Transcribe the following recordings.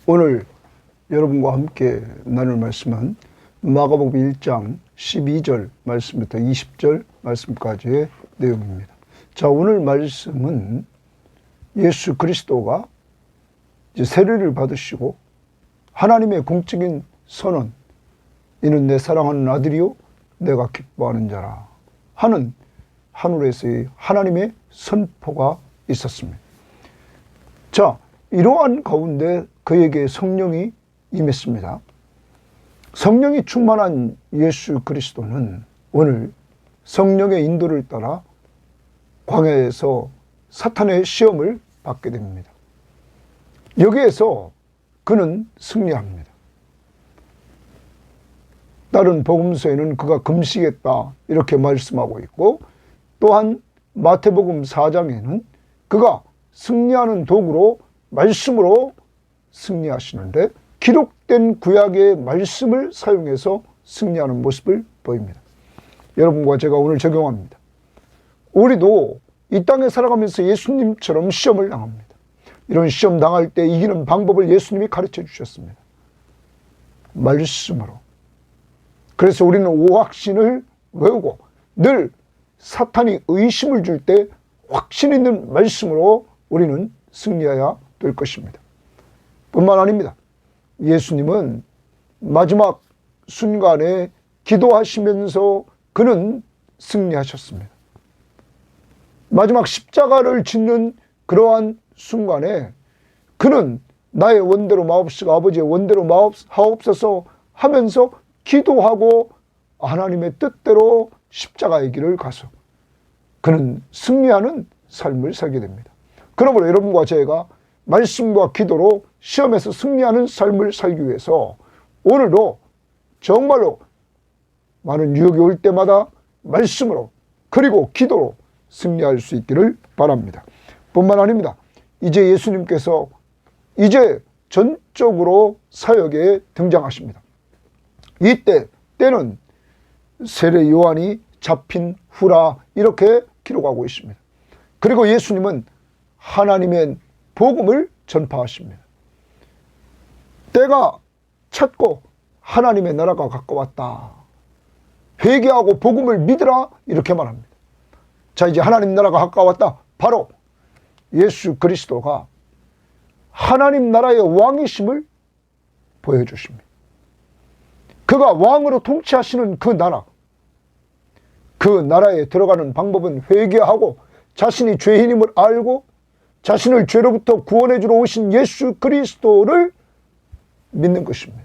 오늘 여러분과 함께 나눌 말씀은 마가복음 1장 12절 말씀부터 20절 말씀까지의 내용입니다. 자, 오늘 말씀은 예수 그리스도가 이제 세례를 받으시고 하나님의 공적인 선언, 이는 내 사랑하는 아들이요 내가 기뻐하는 자라 하는 하늘에서의 하나님의 선포가 있었습니다. 자, 이러한 가운데 그에게 성령이 임했습니다. 성령이 충만한 예수 그리스도는 오늘 성령의 인도를 따라 광야에서 사탄의 시험을 받게 됩니다. 여기에서 그는 승리합니다. 다른 복음서에는 그가 금식했다 이렇게 말씀하고 있고, 또한 마태복음 4장에는 그가 승리하는 도구로 말씀으로 승리하시는데, 기록된 구약의 말씀을 사용해서 승리하는 모습을 보입니다. 여러분과 제가 오늘 적용합니다. 우리도 이 땅에 살아가면서 예수님처럼 시험을 당합니다. 이런 시험 당할 때 이기는 방법을 예수님이 가르쳐 주셨습니다. 말씀으로. 그래서 우리는 오확신을 외우고 늘 사탄이 의심을 줄 때 확신 있는 말씀으로 우리는 승리해야 될 것입니다. 뿐만 아닙니다. 예수님은 마지막 순간에 기도하시면서 그는 승리하셨습니다. 마지막 십자가를 짓는 그러한 순간에 그는 나의 원대로 마옵시고 아버지의 원대로 마옵하옵소서 하면서 기도하고 하나님의 뜻대로 십자가의 길을 가서 그는 승리하는 삶을 살게 됩니다. 그러므로 여러분과 제가 말씀과 기도로 시험에서 승리하는 삶을 살기 위해서 오늘도 정말로 많은 유혹이 올 때마다 말씀으로 그리고 기도로 승리할 수 있기를 바랍니다. 뿐만 아닙니다. 이제 예수님께서 이제 전적으로 사역에 등장하십니다. 이때 때는 세례 요한이 잡힌 후라 이렇게 기록하고 있습니다. 그리고 예수님은 하나님의 복음을 전파하십니다. 때가 찼고 하나님의 나라가 가까웠다. 회개하고 복음을 믿으라 이렇게 말합니다. 자, 이제 하나님 나라가 가까웠다. 바로 예수 그리스도가 하나님 나라의 왕이심을 보여주십니다. 그가 왕으로 통치하시는 그 나라, 그 나라에 들어가는 방법은 회개하고 자신이 죄인임을 알고 자신을 죄로부터 구원해 주러 오신 예수 그리스도를 믿는 것입니다.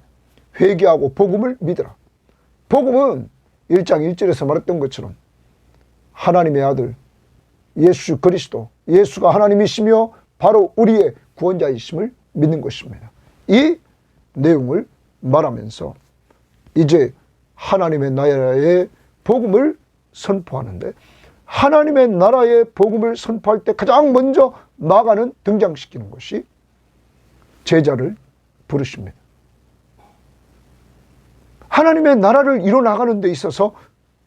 회개하고 복음을 믿으라. 복음은 1장 1절에서 말했던 것처럼 하나님의 아들 예수 그리스도, 예수가 하나님이시며 바로 우리의 구원자이심을 믿는 것입니다. 이 내용을 말하면서 이제 하나님의 나라의 복음을 선포하는데, 하나님의 나라의 복음을 선포할 때 가장 먼저 마가는 등장시키는 것이 제자를 부르십니다. 하나님의 나라를 이뤄나가는 데 있어서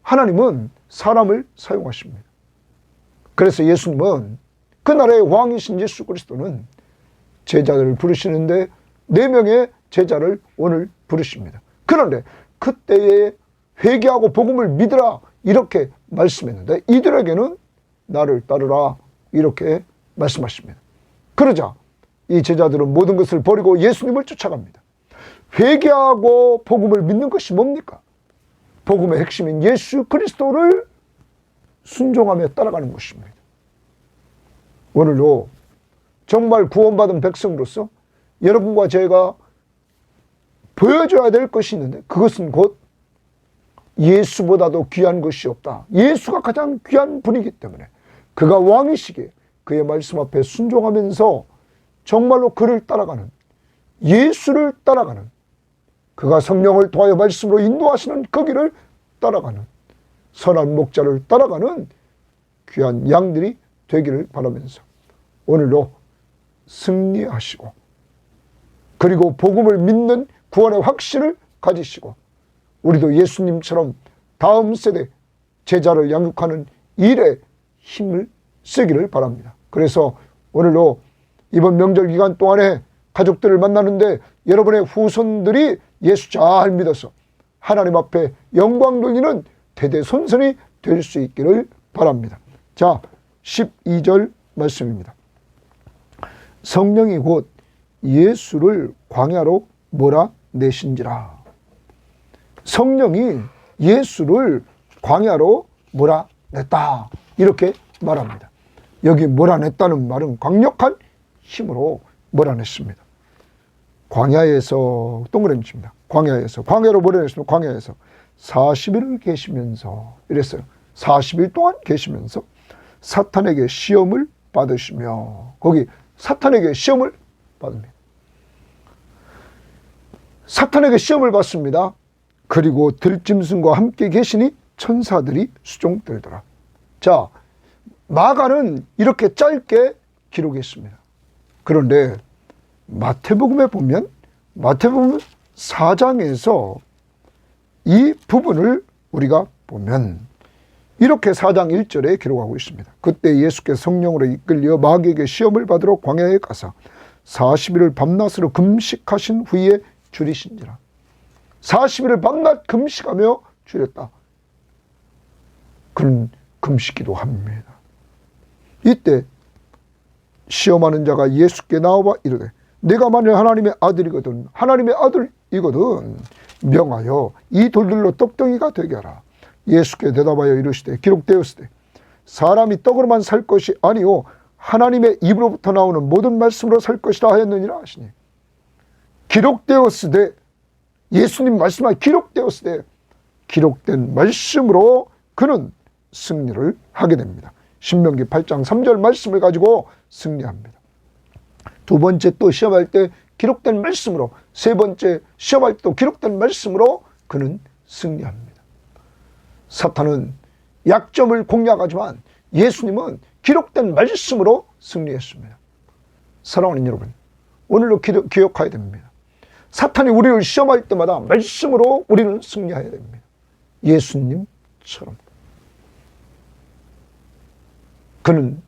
하나님은 사람을 사용하십니다. 그래서 예수님은 그 나라의 왕이신 예수 그리스도는 제자를 부르시는데 4명의 제자를 오늘 부르십니다. 그런데 그때에 회개하고 복음을 믿으라 이렇게 말씀했는데 이들에게는 나를 따르라 이렇게 말씀하십니다. 그러자 이 제자들은 모든 것을 버리고 예수님을 쫓아갑니다. 회개하고 복음을 믿는 것이 뭡니까? 복음의 핵심인 예수 그리스도를 순종하며 따라가는 것입니다. 오늘도 정말 구원받은 백성으로서 여러분과 제가 보여줘야 될 것이 있는데, 그것은 곧 예수보다도 귀한 것이 없다. 예수가 가장 귀한 분이기 때문에 그가 왕이시기에 그의 말씀 앞에 순종하면서 정말로 그를 따라가는, 예수를 따라가는, 그가 성령을 통하여 말씀으로 인도하시는 그 길을 따라가는, 선한 목자를 따라가는 귀한 양들이 되기를 바라면서 오늘도 승리하시고 그리고 복음을 믿는 구원의 확신을 가지시고 우리도 예수님처럼 다음 세대 제자를 양육하는 일에 힘을 쓰기를 바랍니다. 그래서 오늘도 이번 명절 기간 동안에 가족들을 만나는데 여러분의 후손들이 예수 잘 믿어서 하나님 앞에 영광 돌리는 대대손손이 될 수 있기를 바랍니다. 자, 12절 말씀입니다. 성령이 곧 예수를 광야로 몰아내신지라. 성령이 예수를 광야로 몰아냈다, 이렇게 말합니다. 여기 몰아냈다는 말은 강력한 힘으로 몰아냈습니다. 광야에서, 동그라미 칩니다. 광야로 몰아냈으면 광야에서 40일을 계시면서 이랬어요. 40일 동안 계시면서 사탄에게 시험을 받으시며, 거기 사탄에게 시험을 받습니다. 사탄에게 시험을 받습니다. 그리고 들짐승과 함께 계시니 천사들이 수종들더라. 자, 마가는 이렇게 짧게 기록했습니다. 그런데 마태복음에 보면, 마태복음 4장에서 이 부분을 우리가 보면 이렇게 4장 1절에 기록하고 있습니다. 그때 예수께서 성령으로 이끌려 마귀에게 시험을 받으러 광야에 가사 40일을 밤낮으로 금식하신 후에 줄이신지라. 40일을 밤낮 금식하며 줄였다. 그는 금식기도 합니다. 이때 시험하는 자가 예수께 나와 이르되 내가 만일 하나님의 아들이거든, 하나님의 아들이거든 명하여 이 돌들로 떡덩이가 되게 하라. 예수께 대답하여 이르시되 기록되었으되 사람이 떡으로만 살 것이 아니요 하나님의 입으로부터 나오는 모든 말씀으로 살 것이라 하였느니라 하시니, 기록되었으되, 예수님 말씀하여 기록되었으되, 기록된 말씀으로 그는 승리를 하게 됩니다. 신명기 8장 3절 말씀을 가지고 승리합니다. 두 번째 또 시험할 때 기록된 말씀으로, 세 번째 시험할 때 또 기록된 말씀으로 그는 승리합니다. 사탄은 약점을 공략하지만 예수님은 기록된 말씀으로 승리했습니다. 사랑하는 여러분, 오늘도 기억해야 됩니다. 사탄이 우리를 시험할 때마다 말씀으로 우리는 승리해야 됩니다. 예수님처럼. 그는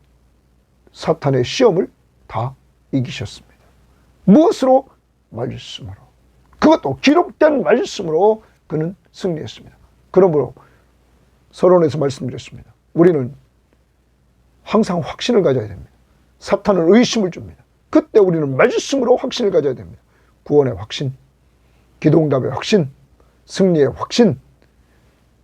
사탄의 시험을 다 이기셨습니다. 무엇으로? 말씀으로. 그것도 기록된 말씀으로 그는 승리했습니다. 그러므로 서론에서 말씀드렸습니다. 우리는 항상 확신을 가져야 됩니다. 사탄은 의심을 줍니다. 그때 우리는 말씀으로 확신을 가져야 됩니다. 구원의 확신, 기도응답의 확신, 승리의 확신,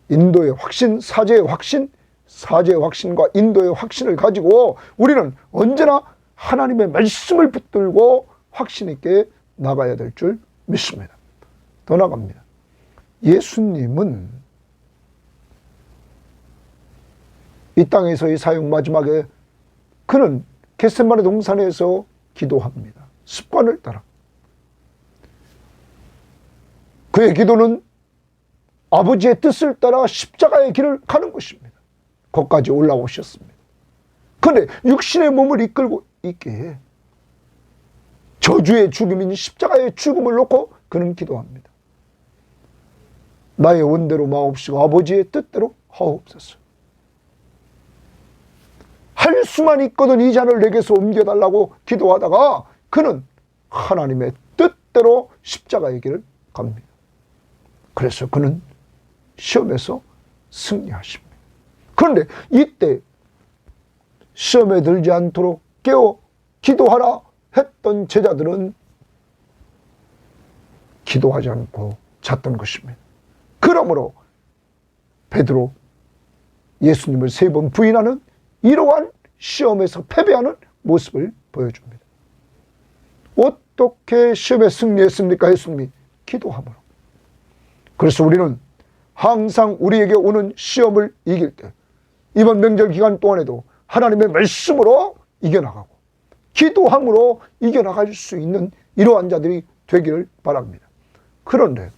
인도의 확신, 사제의 확신, 사제의 확신과 인도의 확신을 가지고 우리는 언제나 하나님의 말씀을 붙들고 확신 있게 나가야 될 줄 믿습니다. 더 나갑니다. 예수님은 이 땅에서의 사역 마지막에 그는 겟세마네 동산에서 기도합니다. 습관을 따라. 그의 기도는 아버지의 뜻을 따라 십자가의 길을 가는 것입니다. 거기까지 올라오셨습니다. 그런데 육신의 몸을 이끌고 있기에 저주의 죽음인 십자가의 죽음을 놓고 그는 기도합니다. 나의 원대로 마옵시고 아버지의 뜻대로 하옵소서. 할 수만 있거든 이 잔을 내게서 옮겨달라고 기도하다가 그는 하나님의 뜻대로 십자가의 길을 갑니다. 그래서 그는 시험에서 승리하십니다. 그런데 이때 시험에 들지 않도록 깨어 기도하라 했던 제자들은 기도하지 않고 잤던 것입니다. 그러므로 베드로 예수님을 3번 부인하는 이러한 시험에서 패배하는 모습을 보여줍니다. 어떻게 시험에 승리했습니까? 예수님이 기도함으로. 그래서 우리는 항상 우리에게 오는 시험을 이길 때 이번 명절 기간 동안에도 하나님의 말씀으로 이겨나가고 기도함으로 이겨나갈 수 있는 이러한 자들이 되기를 바랍니다. 그런데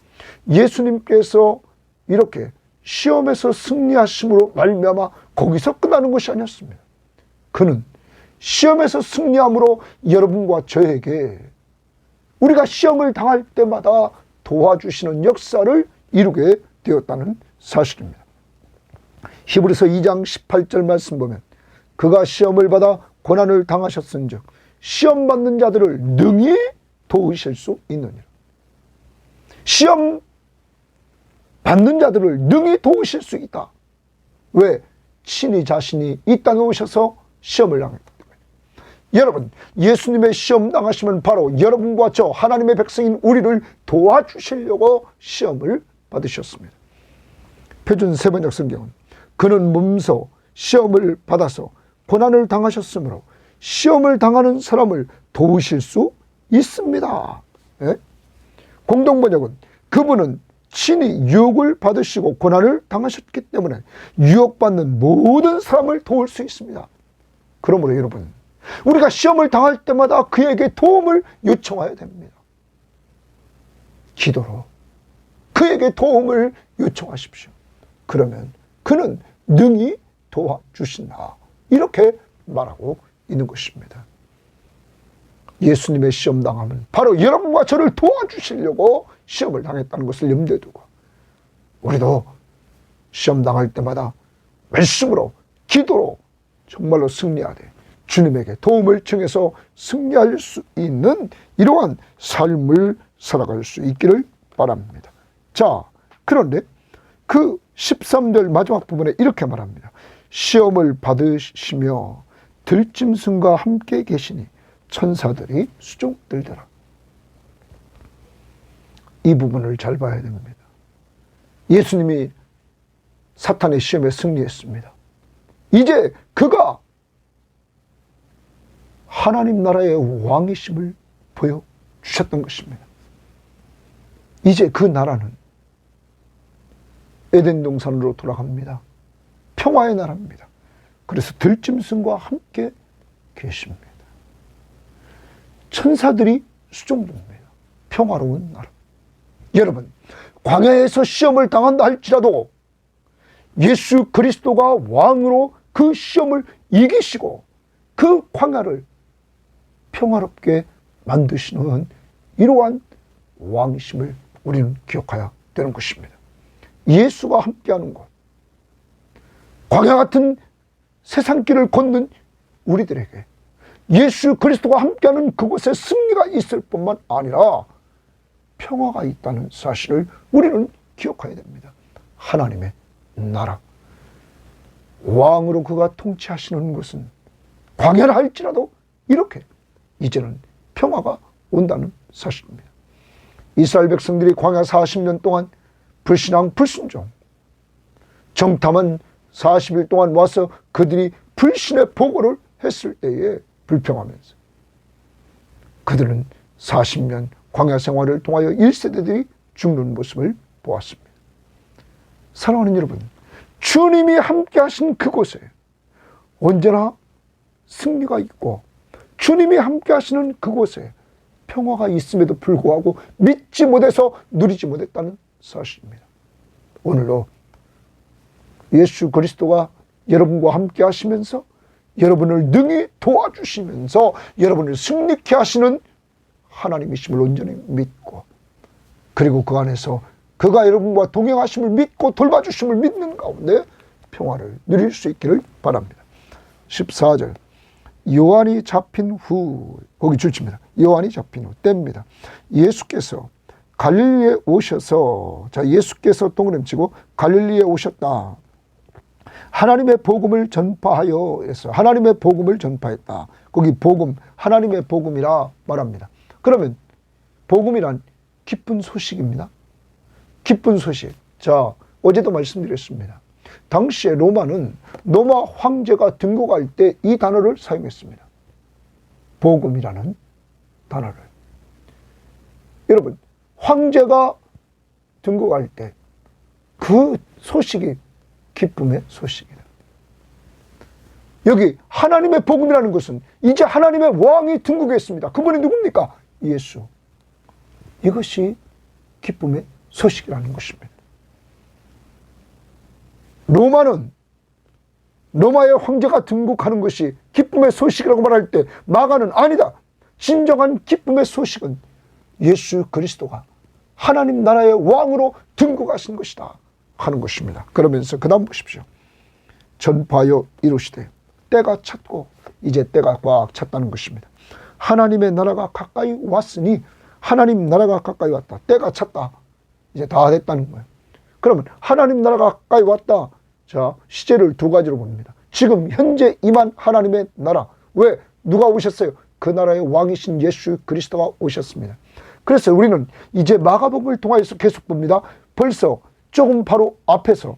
예수님께서 이렇게 시험에서 승리하심으로 말미암아 거기서 끝나는 것이 아니었습니다. 그는 시험에서 승리함으로 여러분과 저에게 우리가 시험을 당할 때마다 도와주시는 역사를 이루게 되었다는 사실입니다. 히브리서 2장 18절 말씀 보면 그가 시험을 받아 고난을 당하셨은즉 시험 받는 자들을 능히 도우실 수 있느니라. 시험 받는 자들을 능히 도우실 수 있다. 왜? 친히 자신이 이 땅에 오셔서 시험을 당했기 때문에. 여러분, 예수님의 시험 당하시면 바로 여러분과 저 하나님의 백성인 우리를 도와주시려고 시험을 받으셨습니다. 표준 세번역 성경은 그는 몸소 시험을 받아서 고난을 당하셨으므로 시험을 당하는 사람을 도우실 수 있습니다. 예? 공동번역은 그분은 친히 유혹을 받으시고 고난을 당하셨기 때문에 유혹받는 모든 사람을 도울 수 있습니다. 그러므로 여러분, 우리가 시험을 당할 때마다 그에게 도움을 요청해야 됩니다. 기도로 그에게 도움을 요청하십시오. 그러면 그는 능히 도와주신다. 이렇게 말하고 있는 것입니다. 예수님의 시험 당함은 바로 여러분과 저를 도와주시려고 시험을 당했다는 것을 염두에 두고 우리도 시험 당할 때마다 말씀으로 기도로 정말로 승리하되 주님에게 도움을 청해서 승리할 수 있는 이러한 삶을 살아갈 수 있기를 바랍니다. 자, 그런데 그 13절 마지막 부분에 이렇게 말합니다. 시험을 받으시며 들짐승과 함께 계시니 천사들이 수종들더라. 이 부분을 잘 봐야 됩니다. 예수님이 사탄의 시험에 승리했습니다. 이제 그가 하나님 나라의 왕이심을 보여주셨던 것입니다. 이제 그 나라는 에덴 동산으로 돌아갑니다. 평화의 나라입니다. 그래서 들짐승과 함께 계십니다. 천사들이 수종됩니다. 평화로운 나라. 여러분, 광야에서 시험을 당한다 할지라도 예수 그리스도가 왕으로 그 시험을 이기시고 그 광야를 평화롭게 만드시는 이러한 왕이심을 우리는 기억해야 되는 것입니다. 예수가 함께하는 곳, 광야 같은 세상길을 걷는 우리들에게 예수 그리스도가 함께하는 그곳에 승리가 있을 뿐만 아니라 평화가 있다는 사실을 우리는 기억해야 됩니다. 하나님의 나라, 왕으로 그가 통치하시는 것은 광야를 할지라도 이렇게 이제는 평화가 온다는 사실입니다. 이스라엘 백성들이 광야 40년 동안 불신앙 불순종, 정탐한 40일 동안 와서 그들이 불신의 보고를 했을 때에 불평하면서 그들은 40년 광야 생활을 통하여 1세대들이 죽는 모습을 보았습니다. 사랑하는 여러분, 주님이 함께 하신 그곳에 언제나 승리가 있고 주님이 함께 하시는 그곳에 평화가 있음에도 불구하고 믿지 못해서 누리지 못했다는 사실입니다. 오늘도 예수 그리스도가 여러분과 함께 하시면서 여러분을 능히 도와주시면서 여러분을 승리케 하시는 하나님이심을 온전히 믿고 그리고 그 안에서 그가 여러분과 동행하심을 믿고 돌봐주심을 믿는 가운데 평화를 누릴 수 있기를 바랍니다. 14절 요한이 잡힌 후, 거기 줄칩니다. 요한이 잡힌 후 때입니다. 예수께서 갈릴리에 오셔서, 자, 예수께서 동그림치고 갈릴리에 오셨다. 하나님의 복음을 전파하여 해서 하나님의 복음을 전파했다. 거기 복음, 하나님의 복음이라 말합니다. 그러면 복음이란 기쁜 소식입니다. 기쁜 소식. 자, 어제도 말씀드렸습니다. 당시에 로마는 로마 황제가 등극할 때 이 단어를 사용했습니다. 복음이라는 단어를. 여러분, 황제가 등극할 때 그 소식이 기쁨의 소식이다. 여기 하나님의 복음이라는 것은 이제 하나님의 왕이 등극했습니다. 그분이 누굽니까? 예수. 이것이 기쁨의 소식이라는 것입니다. 로마는 로마의 황제가 등극하는 것이 기쁨의 소식이라고 말할 때 마가는 아니다. 진정한 기쁨의 소식은 예수 그리스도가 하나님 나라의 왕으로 등극하신 것이다 하는 것입니다. 그러면서 그 다음 보십시오. 전파하여 이루시되 때가 찼고 이제 때가 꽉 찼다는 것입니다. 하나님의 나라가 가까이 왔으니 하나님 나라가 가까이 왔다. 때가 찼다. 이제 다 됐다는 거예요. 그러면 하나님 나라가 가까이 왔다. 자, 시제를 두 가지로 봅니다. 지금 현재 임한 하나님의 나라. 왜? 누가 오셨어요? 그 나라의 왕이신 예수 그리스도가 오셨습니다. 그래서 우리는 이제 마가복음을 통해서 계속 봅니다. 벌써 조금 바로 앞에서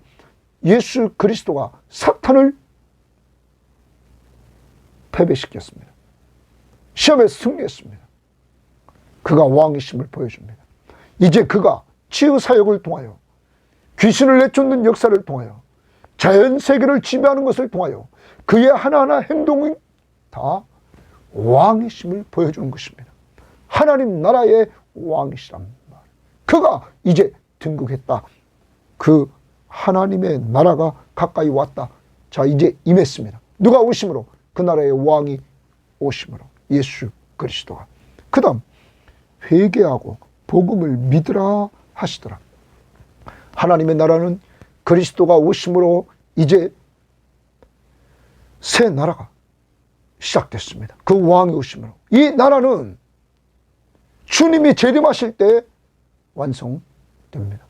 예수 그리스도가 사탄을 패배시켰습니다. 시험에 승리했습니다. 그가 왕이심을 보여줍니다. 이제 그가 치유사역을 통하여 귀신을 내쫓는 역사를 통하여 자연세계를 지배하는 것을 통하여 그의 하나하나 행동이 다 왕이심을 보여주는 것입니다. 하나님 나라의 왕이시란 말. 그가 이제 등극했다. 그 하나님의 나라가 가까이 왔다. 자, 이제 임했습니다. 누가 오심으로? 그 나라의 왕이 오심으로. 예수 그리스도가. 그 다음 회개하고 복음을 믿으라 하시더라. 하나님의 나라는 그리스도가 오심으로 이제 새 나라가 시작됐습니다. 그 왕이 오심으로. 이 나라는 주님이 재림하실 때 완성됩니다.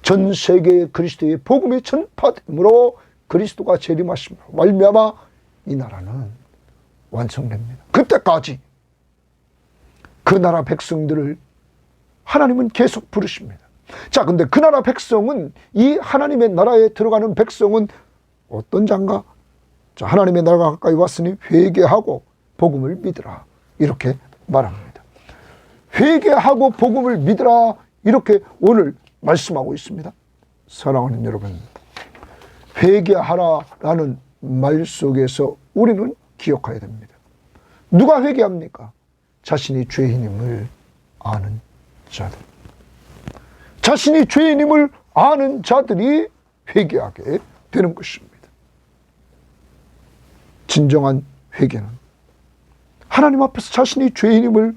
전 세계에 그리스도의 복음이 전파됨으로 그리스도가 재림하심으로 말미암아 이 나라는 완성됩니다. 그때까지 그 나라 백성들을 하나님은 계속 부르십니다. 자, 근데 그 나라 백성은, 이 하나님의 나라에 들어가는 백성은 어떤 자인가? 자, 하나님의 나라가 가까이 왔으니 회개하고 복음을 믿으라. 이렇게 말합니다. 회개하고 복음을 믿으라. 이렇게 오늘 말씀하고 있습니다. 사랑하는 여러분, 회개하라라는 말 속에서 우리는 기억해야 됩니다. 누가 회개합니까? 자신이 죄인임을 아는 자들. 자신이 죄인임을 아는 자들이 회개하게 되는 것입니다. 진정한 회개는 하나님 앞에서 자신이 죄인임을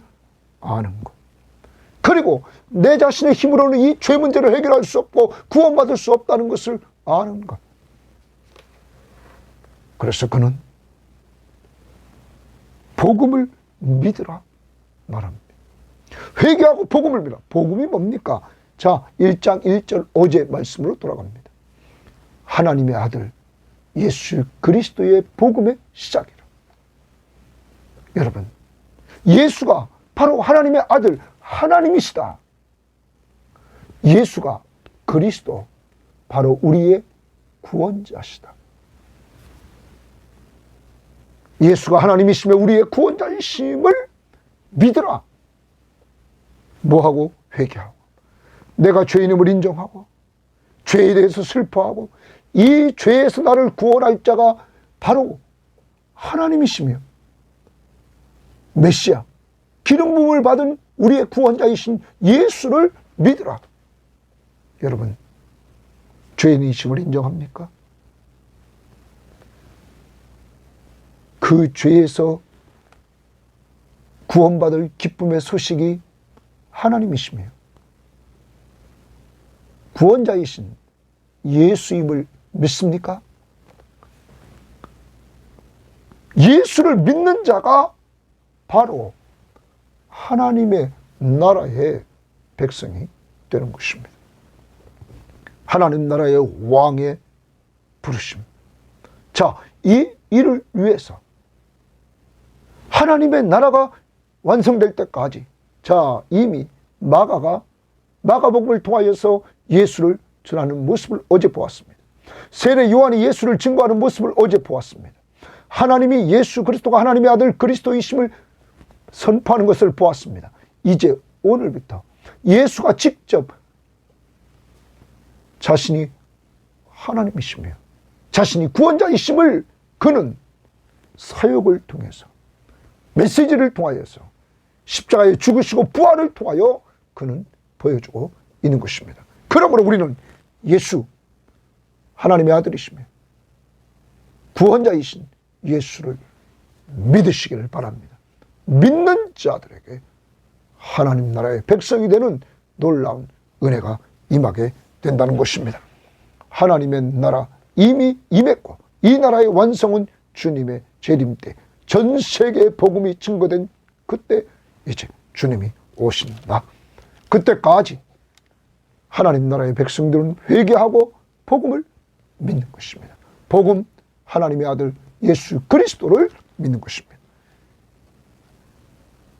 아는 것. 그리고 내 자신의 힘으로는 이 죄 문제를 해결할 수 없고 구원받을 수 없다는 것을 아는 것. 그래서 그는 복음을 믿으라 말합니다. 회개하고 복음을 믿으라. 복음이 뭡니까? 자, 1장 1절 어제 말씀으로 돌아갑니다. 하나님의 아들 예수 그리스도의 복음의 시작이라. 여러분, 예수가 바로 하나님의 아들, 하나님이시다. 예수가 그리스도, 바로 우리의 구원자시다. 예수가 하나님이시며 우리의 구원자이심을 믿으라. 뭐하고? 회개하고. 내가 죄인임을 인정하고 죄에 대해서 슬퍼하고 이 죄에서 나를 구원할 자가 바로 하나님이시며 메시아, 기름 부음을 받은 우리의 구원자이신 예수를 믿으라. 여러분, 죄인이심을 인정합니까? 그 죄에서 구원받을 기쁨의 소식이 하나님이시며 구원자이신 예수임을 믿습니까? 예수를 믿는 자가 바로 하나님의 나라의 백성이 되는 것입니다. 하나님 나라의 왕의 부르심. 자, 이 일을 위해서 하나님의 나라가 완성될 때까지, 자, 이미 마가복음을 통하여서 예수를 전하는 모습을 어제 보았습니다. 세례 요한이 예수를 증거하는 모습을 어제 보았습니다. 하나님이 예수 그리스도가 하나님의 아들 그리스도이심을 선포하는 것을 보았습니다. 이제 오늘부터 예수가 직접 자신이 하나님이시며 자신이 구원자이심을 그는 사역을 통해서, 메시지를 통하여서, 십자가에 죽으시고 부활을 통하여 그는 보여주고 있는 것입니다. 그러므로 우리는 예수, 하나님의 아들이시며 구원자이신 예수를 믿으시기를 바랍니다. 믿는 자들에게 하나님 나라의 백성이 되는 놀라운 은혜가 임하게 된다는 것입니다. 하나님의 나라 이미 임했고 이 나라의 완성은 주님의 재림 때 전 세계에 복음이 증거된 그때 이제 주님이 오신다. 그때까지 하나님 나라의 백성들은 회개하고 복음을 믿는 것입니다. 복음, 하나님의 아들 예수 그리스도를 믿는 것입니다.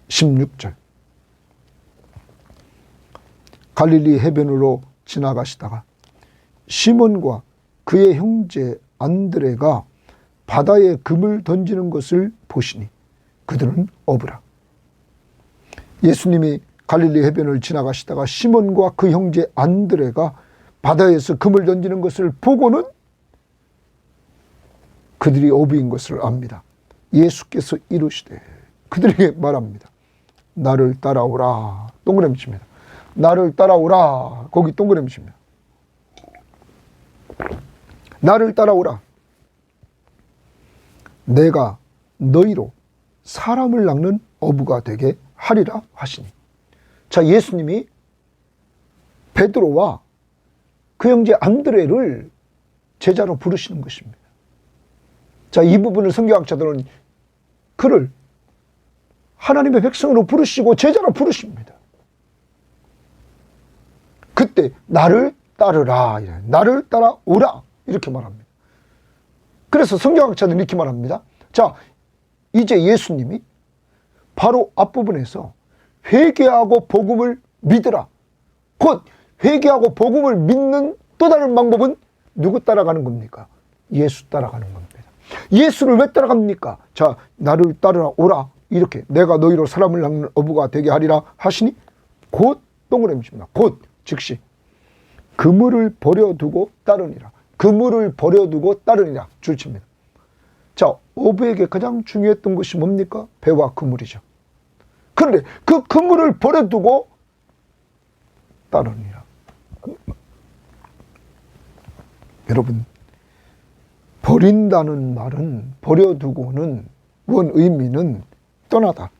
16절, 갈릴리 해변으로 지나가시다가 시몬과 그의 형제 안드레가 바다에 금을 던지는 것을 보시니 그들은 어부라. 예수님이 갈릴리 해변을 지나가시다가 시몬과 그 형제 안드레가 바다에서 금을 던지는 것을 보고는 그들이 어부인 것을 압니다. 예수께서 이르시되 그들에게 말합니다. 나를 따라오라. 동그라미 칩니다. 나를 따라오라. 거기 동그라미 칩니다. 나를 따라오라. 내가 너희로 사람을 낚는 어부가 되게 하리라 하시니. 자, 예수님이 베드로와 그 형제 안드레를 제자로 부르시는 것입니다. 자, 이 부분을 성경학자들은 그를 하나님의 백성으로 부르시고 제자로 부르십니다. 그때 나를 따르라, 나를 따라오라 이렇게 말합니다. 그래서 성경학자들은 이렇게 말합니다. 자, 이제 예수님이 바로 앞부분에서 회개하고 복음을 믿으라. 곧 회개하고 복음을 믿는 또 다른 방법은 누구 따라가는 겁니까? 예수 따라가는 겁니다. 예수를 왜 따라갑니까? 자, 나를 따라오라. 이렇게 내가 너희로 사람을 낚는 어부가 되게 하리라 하시니 곧 동그라미 칩니다. 곧 즉시 그물을 버려두고 따르니라. 그물을 버려두고 따르니라 줄칩니다. 자, 어부에게 가장 중요했던 것이 뭡니까? 배와 그물이죠. 그런데 그 그물을 버려두고 따르니라. 여러분, 버린다는 말은, 버려두고는 원 의미는 떠나다,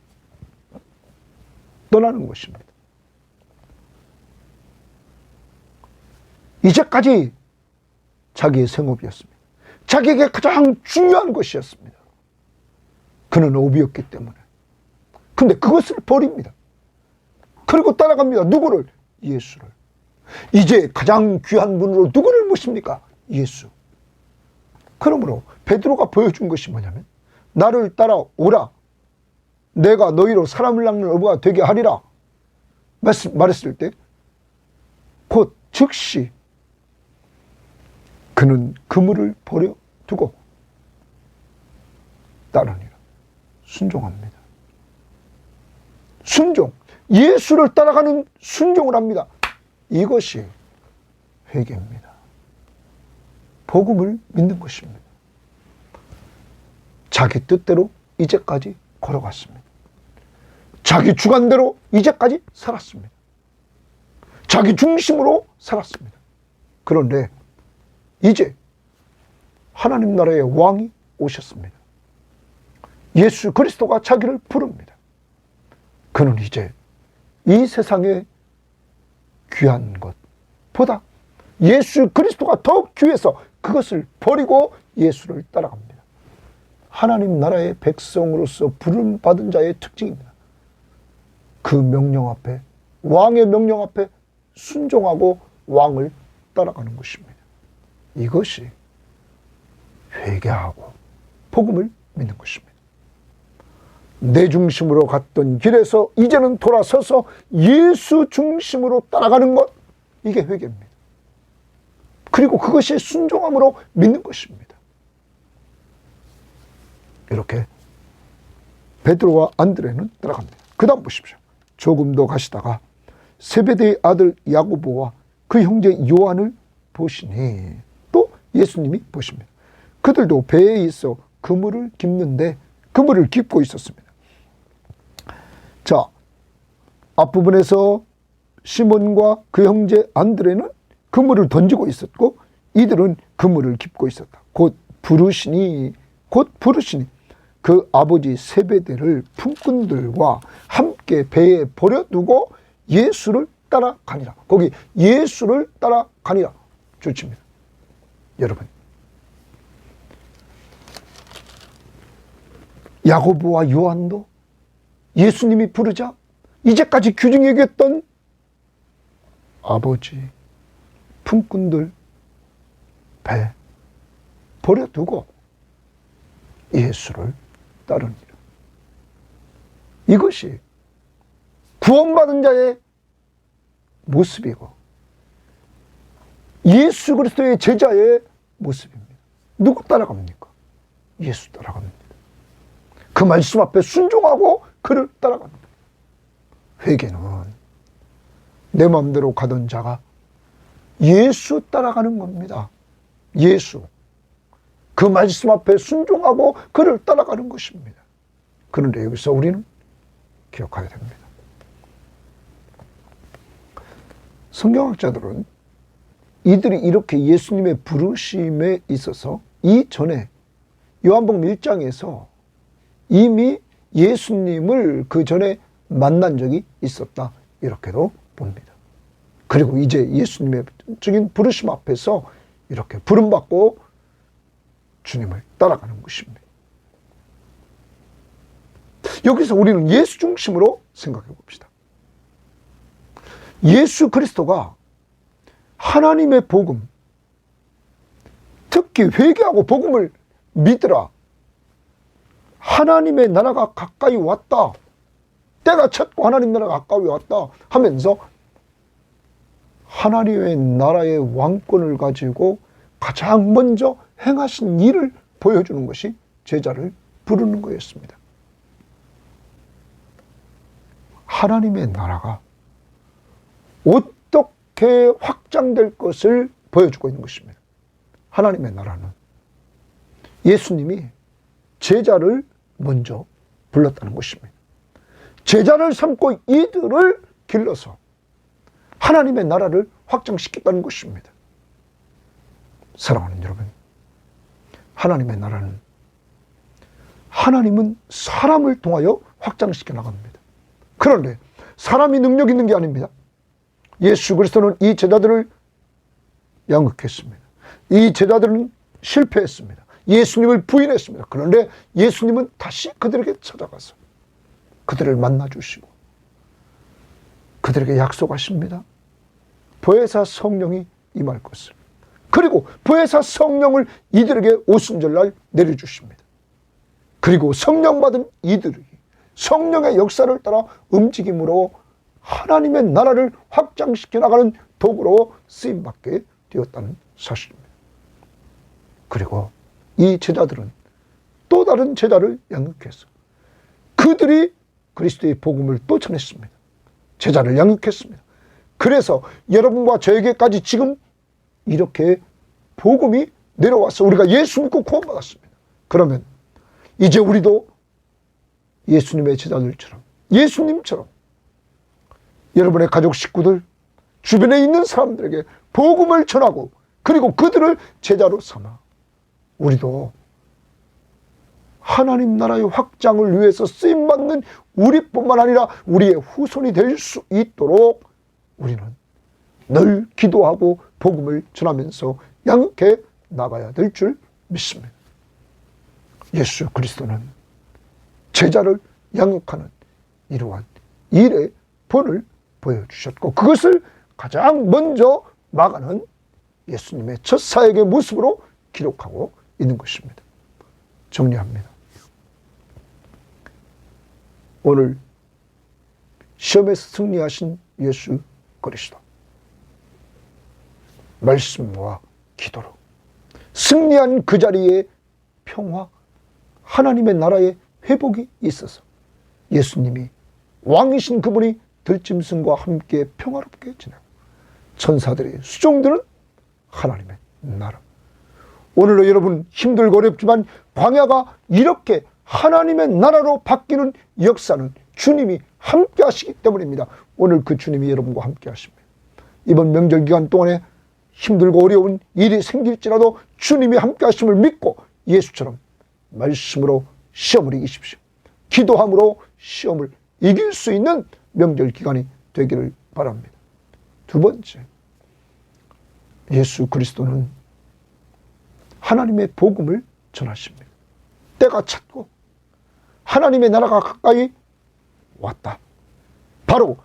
떠나는 것입니다. 이제까지 자기의 생업이었습니다. 자기에게 가장 중요한 것이었습니다. 그는 어부였기 때문에. 근데 그것을 버립니다. 그리고 따라갑니다. 누구를? 예수를. 이제 가장 귀한 분으로 누구를 모십니까? 예수. 그러므로 베드로가 보여준 것이 뭐냐면 나를 따라오라. 내가 너희로 사람을 낚는 어부가 되게 하리라 말했을 때 곧 즉시 그는 그물을 버려두고 따르니라. 순종합니다. 순종. 예수를 따라가는 순종을 합니다. 이것이 회개입니다. 복음을 믿는 것입니다. 자기 뜻대로 이제까지 걸어갔습니다. 자기 주관대로 이제까지 살았습니다. 자기 중심으로 살았습니다. 그런데 이제 하나님 나라의 왕이 오셨습니다. 예수 그리스도가 자기를 부릅니다. 그는 이제 이 세상의 귀한 것보다 예수 그리스도가 더욱 귀해서 그것을 버리고 예수를 따라갑니다. 하나님 나라의 백성으로서 부름받은 자의 특징입니다. 그 명령 앞에, 왕의 명령 앞에 순종하고 왕을 따라가는 것입니다. 이것이 회개하고 복음을 믿는 것입니다. 내 중심으로 갔던 길에서 이제는 돌아서서 예수 중심으로 따라가는 것, 이게 회개입니다. 그리고 그것이 순종함으로 믿는 것입니다. 이렇게 베드로와 안드레는 따라갑니다. 그 다음 보십시오. 조금 더 가시다가 세베대의 아들 야고보와 그 형제 요한을 보시니 또 예수님이 보십니다. 그들도 배에 있어 그물을 깁는데 그물을 깁고 있었습니다. 자, 앞부분에서 시몬과 그 형제 안드레는 그물을 던지고 있었고 이들은 그물을 깁고 있었다. 곧 부르시니 그 아버지 세베대를 품꾼들과 함께 배에 버려두고 예수를 따라가니라. 거기 예수를 따라가니라 좋습니다. 여러분, 야고보와 요한도 예수님이 부르자 이제까지 귀중히 여겼던 아버지, 품꾼들 배 버려두고 예수를 따릅니다. 이것이 구원받은 자의 모습이고 예수 그리스도의 제자의 모습입니다. 누구 따라갑니까? 예수 따라갑니다. 그 말씀 앞에 순종하고 그를 따라갑니다. 회개는 내 마음대로 가던 자가 예수 따라가는 겁니다. 예수. 그 말씀 앞에 순종하고 그를 따라가는 것입니다. 그런데 여기서 우리는 기억해야 됩니다. 성경학자들은 이들이 이렇게 예수님의 부르심에 있어서 이전에 요한복음 1장에서 이미 예수님을 그 전에 만난 적이 있었다, 이렇게도 봅니다. 그리고 이제 예수님의 적인 부르심 앞에서 이렇게 부름받고 주님을 따라가는 것입니다. 여기서 우리는 예수 중심으로 생각해 봅시다. 예수 그리스도가 하나님의 복음, 특히 회개하고 복음을 믿으라, 하나님의 나라가 가까이 왔다, 때가 찼고 하나님 나라가 가까이 왔다 하면서 하나님의 나라의 왕권을 가지고 가장 먼저 행하신 일을 보여주는 것이 제자를 부르는 거였습니다. 하나님의 나라가 어떻게 확장될 것을 보여주고 있는 것입니다. 하나님의 나라는 예수님이 제자를 먼저 불렀다는 것입니다. 제자를 삼고 이들을 길러서 하나님의 나라를 확장시켰다는 것입니다. 사랑하는 여러분, 하나님의 나라는 하나님은 사람을 통하여 확장시켜 나갑니다. 그런데 사람이 능력 있는 게 아닙니다. 예수 그리스도는 이 제자들을 양육했습니다. 이 제자들은 실패했습니다. 예수님을 부인했습니다. 그런데 예수님은 다시 그들에게 찾아가서 그들을 만나주시고 그들에게 약속하십니다. 보혜사 성령이 임할 것을. 그리고 보혜사 성령을 이들에게 오순절날 내려주십니다. 그리고 성령 받은 이들이 성령의 역사를 따라 움직임으로 하나님의 나라를 확장시켜 나가는 도구로 쓰임받게 되었다는 사실입니다. 그리고 이 제자들은 또 다른 제자를 양육해서 그들이 그리스도의 복음을 또 전했습니다. 제자를 양육했습니다. 그래서 여러분과 저에게까지 지금 이렇게 복음이 내려와서 우리가 예수 믿고 구원받았습니다. 그러면 이제 우리도 예수님의 제자들처럼, 예수님처럼 여러분의 가족 식구들, 주변에 있는 사람들에게 복음을 전하고 그리고 그들을 제자로 삼아 우리도 하나님 나라의 확장을 위해서 쓰임받는 우리뿐만 아니라 우리의 후손이 될 수 있도록 우리는 늘 기도하고 복음을 전하면서 양육해 나가야 될 줄 믿습니다. 예수 그리스도는 제자를 양육하는 이러한 일의 본을 보여주셨고 그것을 가장 먼저 막아는 예수님의 첫 사역의 모습으로 기록하고 있는 것입니다. 정리합니다. 오늘 시험에서 승리하신 예수 그리스도, 말씀과 기도로 승리한 그 자리에 평화, 하나님의 나라의 회복이 있어서 예수님이 왕이신 그분이 들짐승과 함께 평화롭게 지내고 천사들의 수종드는 하나님의 나라. 오늘도 여러분 힘들고 어렵지만 광야가 이렇게 하나님의 나라로 바뀌는 역사는 주님이 함께 하시기 때문입니다. 오늘 그 주님이 여러분과 함께 하십니다. 이번 명절 기간 동안에 힘들고 어려운 일이 생길지라도 주님이 함께 하심을 믿고 예수처럼 말씀으로 시험을 이기십시오. 기도함으로 시험을 이길 수 있는 명절 기간이 되기를 바랍니다. 두 번째, 예수 그리스도는 하나님의 복음을 전하십니다. 때가 찼고 하나님의 나라가 가까이 왔다. 바로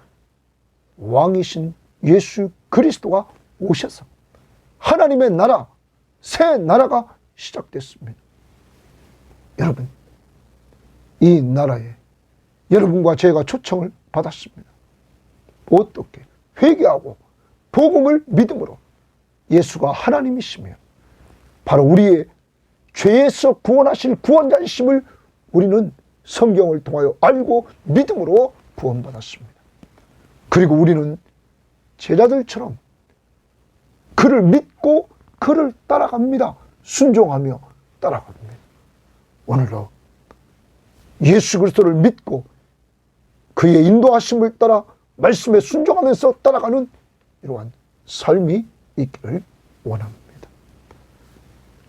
왕이신 예수 그리스도가 오셔서 하나님의 나라, 새 나라가 시작됐습니다. 여러분, 이 나라에 여러분과 제가 초청을 받았습니다. 어떻게? 회개하고 복음을 믿음으로 예수가 하나님이시며 바로 우리의 죄에서 구원하실 구원자이심을 우리는 성경을 통하여 알고 믿음으로 구원받았습니다. 그리고 우리는 제자들처럼 그를 믿고 그를 따라갑니다. 순종하며 따라갑니다. 오늘도 예수 그리스도를 믿고 그의 인도하심을 따라 말씀에 순종하면서 따라가는 이러한 삶이 있기를 원합니다.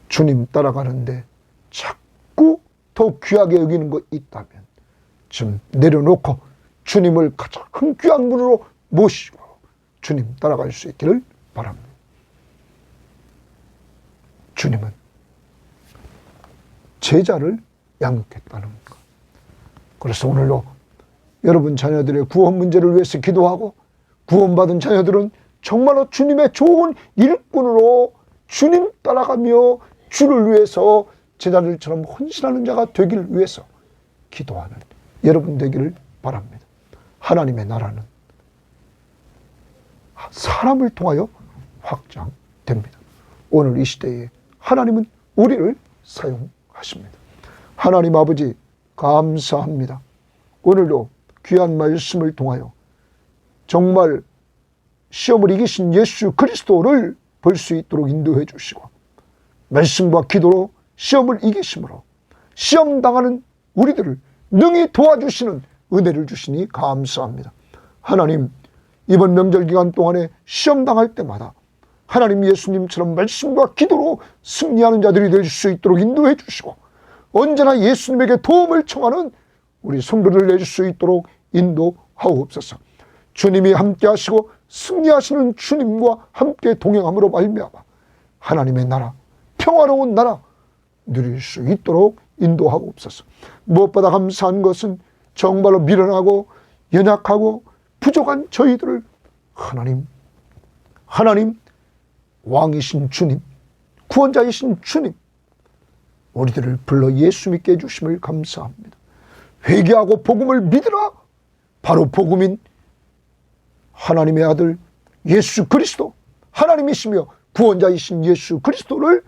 주님 따라가는데 자꾸 더 귀하게 여기는 것 있다면 좀 내려놓고 주님을 가장 귀한 분으로 모시고 주님 따라갈 수 있기를 바랍니다. 주님은 제자를 양육했다는 것. 그래서 오늘도 여러분 자녀들의 구원 문제를 위해서 기도하고 구원받은 자녀들은 정말로 주님의 좋은 일꾼으로 주님 따라가며 주를 위해서 제자들처럼 헌신하는 자가 되기를 위해서 기도하는 여러분 되기를 바랍니다. 하나님의 나라는 사람을 통하여 확장됩니다. 오늘 이 시대에 하나님은 우리를 사용하십니다. 하나님 아버지 감사합니다. 오늘도 귀한 말씀을 통하여 정말 시험을 이기신 예수 그리스도를 볼 수 있도록 인도해 주시고 말씀과 기도로 시험을 이기심으로 시험 당하는 우리들을 능히 도와주시는 은혜를 주시니 감사합니다. 하나님, 이번 명절 기간 동안에 시험 당할 때마다 하나님 예수님처럼 말씀과 기도로 승리하는 자들이 될 수 있도록 인도해 주시고 언제나 예수님에게 도움을 청하는 우리 성도를 내줄 수 있도록 인도하옵소서. 주님이 함께 하시고 승리하시는 주님과 함께 동행함으로 말미암아 하나님의 나라, 평화로운 나라 누릴 수 있도록 인도하옵소서. 무엇보다 감사한 것은 정말로 미련하고 연약하고 부족한 저희들을 하나님 왕이신 주님, 구원자이신 주님, 우리들을 불러 예수 믿게 해주심을 감사합니다. 회개하고 복음을 믿으라. 바로 복음인 하나님의 아들 예수 그리스도, 하나님이시며 구원자이신 예수 그리스도를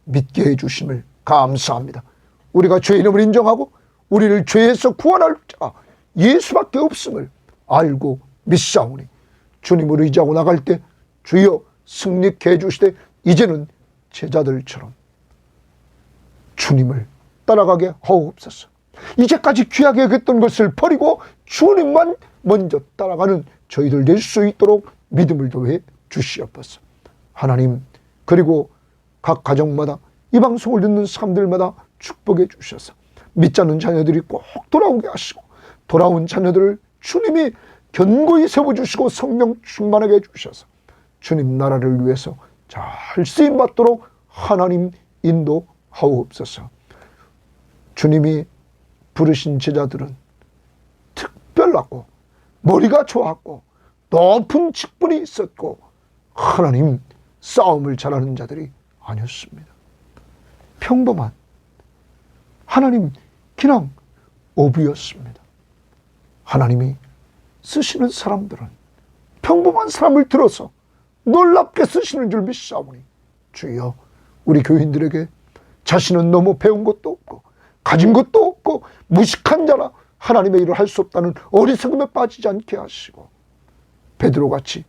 믿게 해주심을 감사합니다. 우리가 죄 이름을 인정하고 우리를 죄에서 구원할 자 예수밖에 없음을 알고 믿사오니 주님을 의지하고 나갈 때 주여 승리케 해주시되 이제는 제자들처럼 주님을 따라가게 하옵소서. 이제까지 귀하게 여겼던 것을 버리고 주님만 먼저 따라가는 저희들 될 수 있도록 믿음을 더해 주시옵소서. 하나님, 그리고 각 가정마다 이 방송을 듣는 사람들마다 축복해 주셔서 믿지 않는 자녀들이 꼭 돌아오게 하시고 돌아온 자녀들을 주님이 견고히 세워주시고 성령 충만하게 해주셔서 주님 나라를 위해서 잘 쓰임받도록 하나님 인도하옵소서. 주님이 부르신 제자들은 특별하고 머리가 좋았고 높은 직분이 있었고 하나님 싸움을 잘하는 자들이 아니었습니다. 평범한 하나님 그냥 어부였습니다. 하나님이 쓰시는 사람들은 평범한 사람을 들어서 놀랍게 쓰시는 줄 믿사오니 주여 우리 교인들에게 자신은 너무 배운 것도 없고 가진 것도 없고 무식한 자라 하나님의 일을 할 수 없다는 어리석음에 빠지지 않게 하시고 베드로같이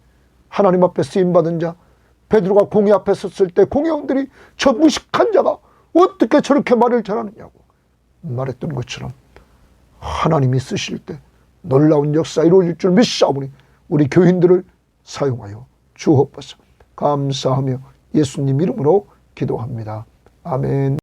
하나님 앞에 쓰임받은 자, 베드로가 공회 앞에 섰을 때 공회원들이 저 무식한 자가 어떻게 저렇게 말을 잘하느냐고 말했던 것처럼 하나님이 쓰실 때 놀라운 역사 이루어질 줄 믿사오니 우리 교인들을 사용하여 주옵소서. 감사하며 예수님 이름으로 기도합니다. 아멘.